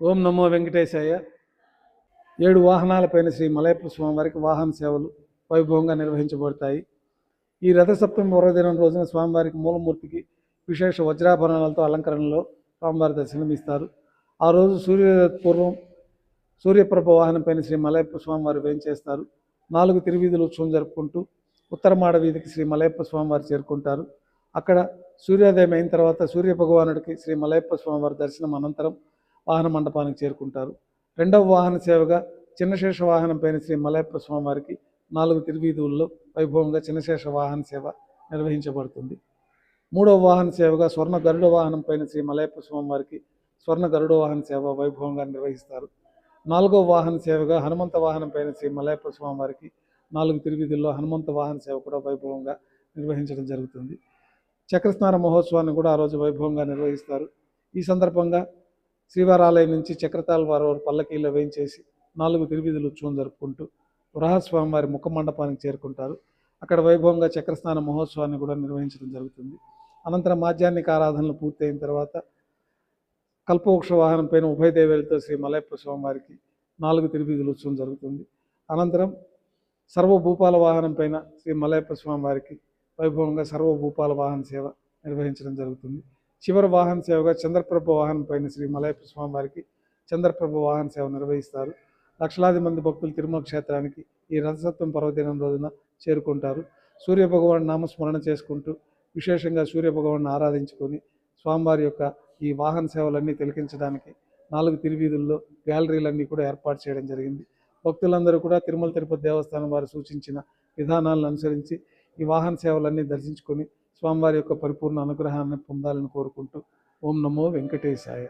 ఓం నమో వెంకటేశాయ. 7 వాహనాలపైన శ్రీ మలయప్ప స్వామివారికి వాహన సేవలు వైభవంగా నిర్వహించబడతాయి. ఈ రథసప్తమి పర్వదినం రోజున స్వామివారికి మూలమూర్తికి విశేష వజ్రాభరణాలతో అలంకరణలో స్వామివారి దర్శనమిస్తారు. ఆ రోజు పూర్వం సూర్యప్రభ వాహనంపైన శ్రీ మలయప్ప స్వామివారు వేంచేస్తారు. 4 తిరువీధులు ఉత్సవం జరుపుకుంటూ ఉత్తరమాడ వీధికి శ్రీ మలయప్ప స్వామివారు చేరుకుంటారు. అక్కడ సూర్యోదయం అయిన తర్వాత సూర్య భగవానుడికి శ్రీ మలయప్ప స్వామివారి దర్శనం అనంతరం వాహన మండపానికి చేరుకుంటారు. రెండవ వాహన సేవగా చిన్నశేష వాహనంపైన శ్రీ మలయప్ప స్వామివారికి 4 తిరువీధుల్లో వైభవంగా చిన్నశేష వాహన సేవ నిర్వహించబడుతుంది. మూడవ వాహన సేవగా స్వర్ణ గరుడ వాహనంపైన శ్రీ మలయప్ప స్వామివారికి స్వర్ణ గరుడ వాహన సేవ వైభవంగా నిర్వహిస్తారు. 4వ వాహన సేవగా హనుమంత వాహనంపైన శ్రీ మలయప్ప స్వామివారికి 4 తిరువీధుల్లో హనుమంత వాహన సేవ కూడా వైభవంగా నిర్వహించడం జరుగుతుంది. చక్రస్నాన మహోత్సవాన్ని కూడా ఆ రోజు వైభవంగా నిర్వహిస్తారు. ఈ సందర్భంగా శ్రీవారాలయం నుంచి చక్రతాళ్వారు పల్లకీలో వేయించేసి 4 తిరువీధులు ఉత్సవం జరుపుకుంటూ వరాహస్వామివారి ముఖ మండపానికి చేరుకుంటారు. అక్కడ వైభవంగా చక్రస్నాన మహోత్సవాన్ని కూడా నిర్వహించడం జరుగుతుంది. అనంతరం మాధ్యాహ్నిక ఆరాధనలు పూర్తయిన తర్వాత కల్పవృక్ష వాహనం పైన ఉభయ దేవేలతో శ్రీ మలయప్ప స్వామివారికి 4 తిరువీధులు ఉత్సవం జరుగుతుంది. అనంతరం సర్వభూపాల వాహనం పైన శ్రీ మలయప్ప స్వామివారికి వైభవంగా సర్వభూపాల వాహన సేవ నిర్వహించడం జరుగుతుంది. చివరి వాహన సేవగా చంద్రప్రభ వాహనం పైన శ్రీ మలయప్ప స్వామివారికి చంద్రప్రభ వాహన సేవ నిర్వహిస్తారు. లక్షలాది మంది భక్తులు తిరుమల క్షేత్రానికి ఈ రథసప్తమి పర్వదినం రోజున చేరుకుంటారు. సూర్యభగవాన్ నామస్మరణ చేసుకుంటూ విశేషంగా సూర్యభగవాన్ని ఆరాధించుకొని స్వామివారి యొక్క ఈ వాహన సేవలన్నీ తిలకించడానికి 4 తిరువీధుల్లో గ్యాలరీలన్నీ కూడా ఏర్పాటు చేయడం జరిగింది. భక్తులందరూ కూడా తిరుమల తిరుపతి దేవస్థానం వారు సూచించిన విధానాలను అనుసరించి ఈ వాహన సేవలన్నీ దర్శించుకొని స్వామివారి యొక్క పరిపూర్ణ అనుగ్రహాన్ని పొందాలని కోరుకుంటూ ఓం నమో వెంకటేశాయ.